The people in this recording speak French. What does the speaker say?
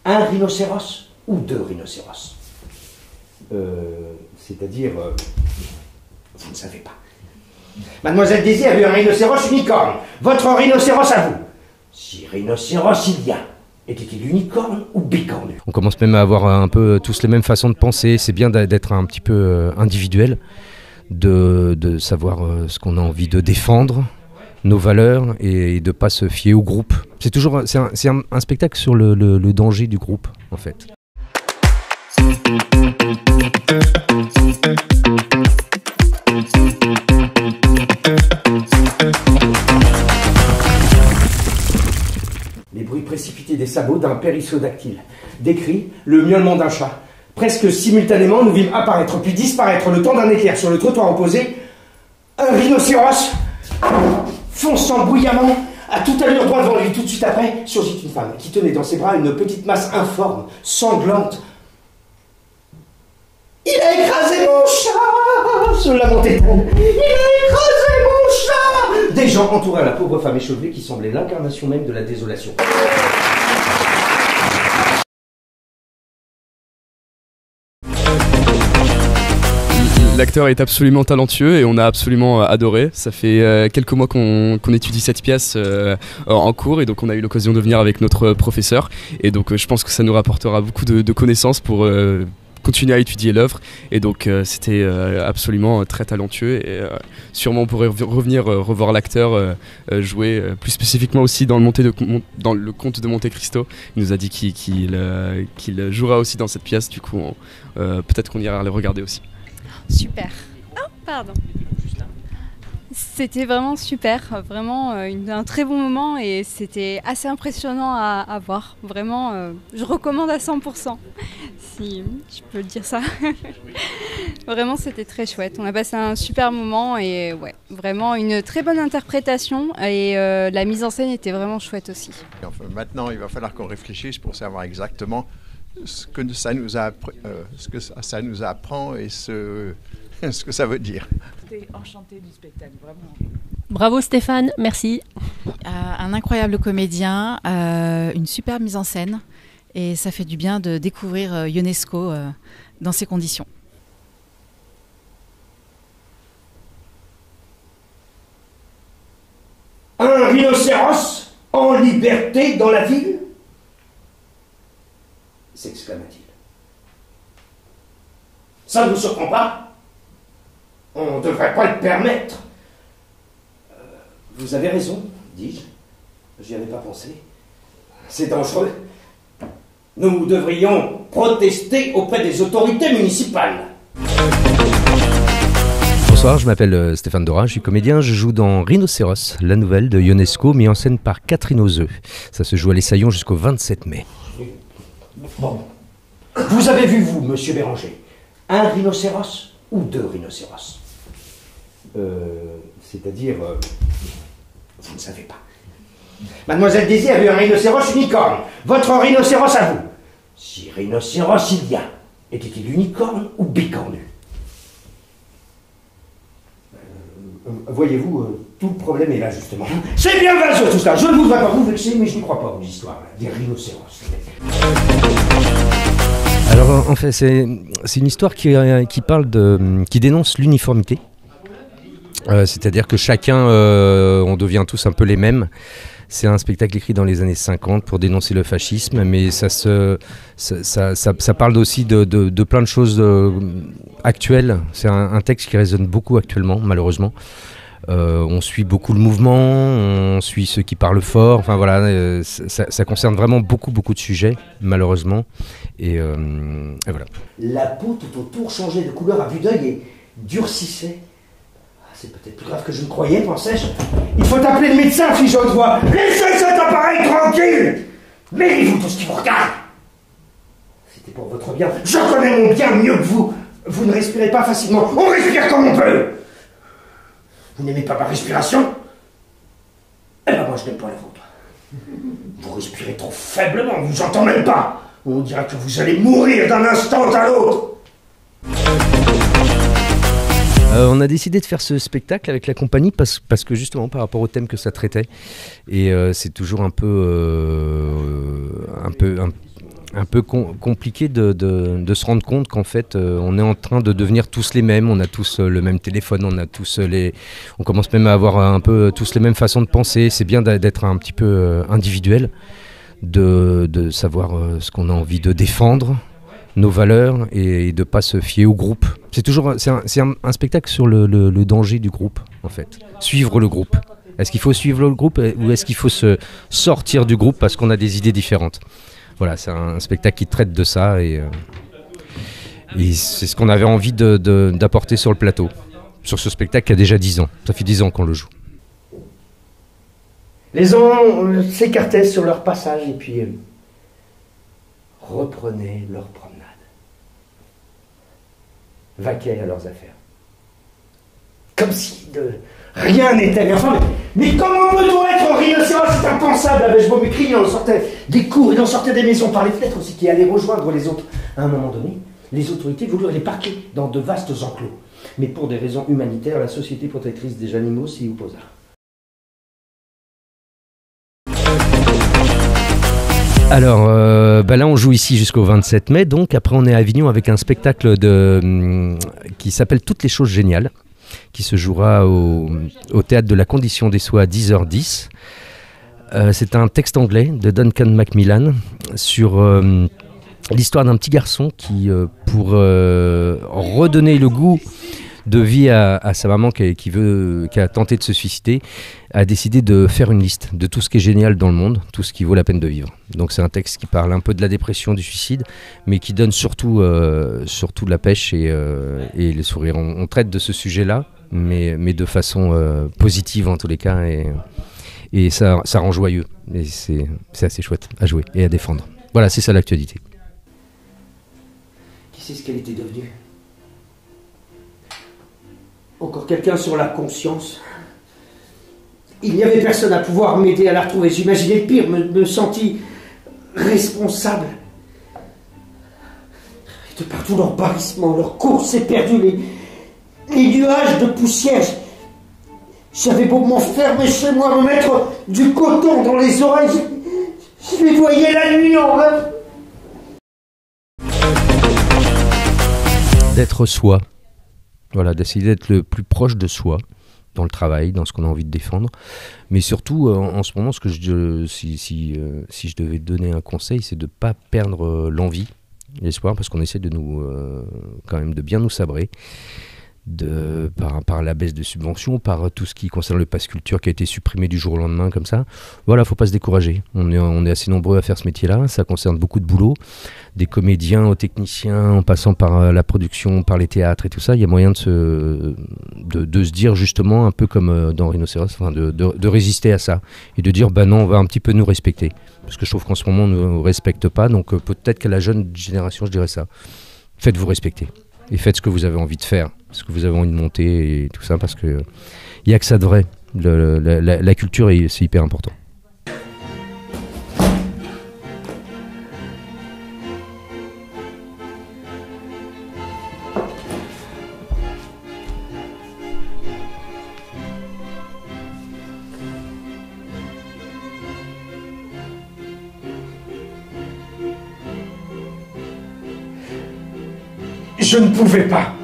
Un rhinocéros ou deux rhinocéros? C'est-à-dire... vous ne savez pas. Mademoiselle Daisy a vu un rhinocéros unicorne. Votre rhinocéros à vous. Si rhinocéros il y a, était-il unicorne ou bicorne? On commence même à avoir un peu tous les mêmes façons de penser. C'est bien d'être un petit peu individuel, de savoir ce qu'on a envie de défendre, nos valeurs, et de ne pas se fier au groupe. C'est un spectacle sur le danger du groupe, en fait. Les bruits précipités des sabots d'un périssodactyle. Des cris, le miaulement d'un chat. Presque simultanément, nous vîmes apparaître puis disparaître le temps d'un éclair sur le trottoir opposé un rhinocéros fonçant bruyamment à toute allure droit devant lui. Tout de suite après, surgit une femme qui tenait dans ses bras une petite masse informe, sanglante. « Il a écrasé mon chat !» se lamentait-elle. « Il a écrasé mon chat !» Des gens entouraient la pauvre femme échevelée qui semblait l'incarnation même de la désolation. L'acteur est absolument talentueux et on a absolument adoré. Ça fait quelques mois qu'on étudie cette pièce en cours, et donc on a eu l'occasion de venir avec notre professeur, et donc je pense que ça nous rapportera beaucoup de connaissances pour continuer à étudier l'œuvre, et donc c'était absolument très talentueux, et sûrement on pourrait revenir revoir l'acteur jouer plus spécifiquement aussi dans le Comte de Monte Cristo. Il nous a dit qu'il jouera aussi dans cette pièce, du coup peut-être qu'on ira le regarder aussi. Super. Oh, pardon. C'était vraiment super, vraiment un très bon moment, et c'était assez impressionnant à voir. Vraiment, je recommande à 100%, si je peux dire ça. Vraiment, c'était très chouette. On a passé un super moment, et ouais, vraiment une très bonne interprétation, et la mise en scène était vraiment chouette aussi. Enfin, maintenant, il va falloir qu'on réfléchisse pour savoir exactement ce que ça nous apprend et ce que ça veut dire. J'étais enchantée du spectacle, vraiment. Bravo Stéphane, merci. Un incroyable comédien, une super mise en scène, et ça fait du bien de découvrir Ionesco dans ces conditions. Un rhinocéros en liberté dans la ville? S'exclama-t-il. Ça ne vous surprend pas? On ne devrait pas le permettre. Vous avez raison, dis-je. J'y avais pas pensé. C'est dangereux. Nous devrions protester auprès des autorités municipales. Bonsoir, je m'appelle Stéphane Dora, je suis comédien, je joue dans Rhinocéros, la nouvelle de Ionesco, mise en scène par Catherine Ozeux. Ça se joue à l'Essaillon jusqu'au 27 mai. Bon. Vous avez vu, vous, monsieur Béranger, un rhinocéros ou deux rhinocéros? C'est-à-dire... vous ne savez pas. Mademoiselle Daisy a vu un rhinocéros unicorne. Votre rhinocéros à vous. Si rhinocéros il y a, était-il unicorne ou bicorne? Voyez-vous, tout le problème est là, justement. C'est bien vaseux tout ça. Je ne voudrais pas vous vexer, mais je ne crois pas aux histoires des rhinocéros. Alors, en fait, c'est une histoire qui dénonce l'uniformité. C'est-à-dire que chacun, on devient tous un peu les mêmes. C'est un spectacle écrit dans les années 50 pour dénoncer le fascisme, mais ça parle aussi de plein de choses actuelles. C'est un texte qui résonne beaucoup actuellement, malheureusement. On suit beaucoup le mouvement, on suit ceux qui parlent fort. Enfin voilà, ça concerne vraiment beaucoup de sujets, malheureusement. Et voilà. La peau tout autour changeait de couleur à vue d'œil et durcissait. C'est peut-être plus grave que je ne croyais, pensais-je. Il faut appeler le médecin, fille Genevois. Laissez cet appareil tranquille. Mêlez-vous tout ce qui vous regarde. C'était pour votre bien. Je connais mon bien mieux que vous. Vous ne respirez pas facilement. On respire comme on peut. Vous n'aimez pas ma respiration? Eh ben moi je n'aime pas la vôtre. Vous respirez trop faiblement, on ne vous entend même pas. On dirait que vous allez mourir d'un instant à l'autre. On a décidé de faire ce spectacle avec la compagnie parce que justement par rapport au thème que ça traitait, et c'est toujours un peu un peu compliqué de se rendre compte qu'en fait on est en train de devenir tous les mêmes, on a tous le même téléphone, on commence même à avoir un peu tous les mêmes façons de penser. C'est bien d'être un petit peu individuel, de savoir ce qu'on a envie de défendre, nos valeurs, et de ne pas se fier au groupe. C'est un spectacle sur le danger du groupe, en fait. Suivre le groupe. Est-ce qu'il faut suivre le groupe ou est-ce qu'il faut se sortir du groupe parce qu'on a des idées différentes? Voilà, c'est un spectacle qui traite de ça et c'est ce qu'on avait envie d'apporter sur le plateau, sur ce spectacle qui a déjà 10 ans. Ça fait 10 ans qu'on le joue. Les hommes s'écartaient sur leur passage et puis reprenaient leur promenade. Vaquaient à leurs affaires. Comme si rien n'était. Mais comment peut-on être un rhinocéros? C'est impensable, avais-je beau m'écrier. On sortait des cours, il en sortait des maisons par les fenêtres aussi, qui allaient rejoindre les autres. À un moment donné, les autorités voulurent les parquer dans de vastes enclos. Mais pour des raisons humanitaires, la Société protectrice des animaux s'y opposa. Alors, là on joue ici jusqu'au 27 mai, donc après on est à Avignon avec un spectacle qui s'appelle Toutes les choses géniales, qui se jouera au Théâtre de la Condition des Soies à 10h10. C'est un texte anglais de Duncan Macmillan sur l'histoire d'un petit garçon qui, pour redonner le goût de vie à sa maman qui a tenté de se suicider, a décidé de faire une liste de tout ce qui est génial dans le monde, tout ce qui vaut la peine de vivre. Donc c'est un texte qui parle un peu de la dépression, du suicide, mais qui donne surtout de la pêche et le sourire. On traite de ce sujet-là, mais de façon positive en tous les cas, et ça rend joyeux. Et c'est assez chouette à jouer et à défendre. Voilà, c'est ça l'actualité. Qui sait ce qu'elle était devenue? Encore quelqu'un sur la conscience? Il n'y avait personne à pouvoir m'aider à la retrouver. J'imaginais le pire, me sentis responsable. Et de partout leur barrissement, leur course éperdue, les nuages de poussière. J'avais beau m'enfermer chez moi, me mettre du coton dans les oreilles. Je les voyais la nuit en rêve. D'être soi. Voilà, d'essayer d'être le plus proche de soi dans le travail, dans ce qu'on a envie de défendre. Mais surtout, en ce moment, si je devais donner un conseil, c'est de ne pas perdre l'envie, l'espoir, parce qu'on essaie de quand même de bien nous sabrer. Par la baisse de subventions, par tout ce qui concerne le pass culture qui a été supprimé du jour au lendemain comme ça. Voilà, faut pas se décourager. On est assez nombreux à faire ce métier-là, ça concerne beaucoup de boulot, des comédiens aux techniciens, en passant par la production, par les théâtres et tout ça. Il y a moyen de se dire justement, un peu comme dans Rhinocéros, enfin de résister à ça et de dire non, on va un petit peu nous respecter. Parce que je trouve qu'en ce moment on ne nous respecte pas, donc peut-être qu'à la jeune génération je dirais ça. Faites-vous respecter. Et faites ce que vous avez envie de faire, ce que vous avez envie de monter et tout ça, parce que il n'y a que ça de vrai. La culture, c'est hyper important. Je ne pouvais pas.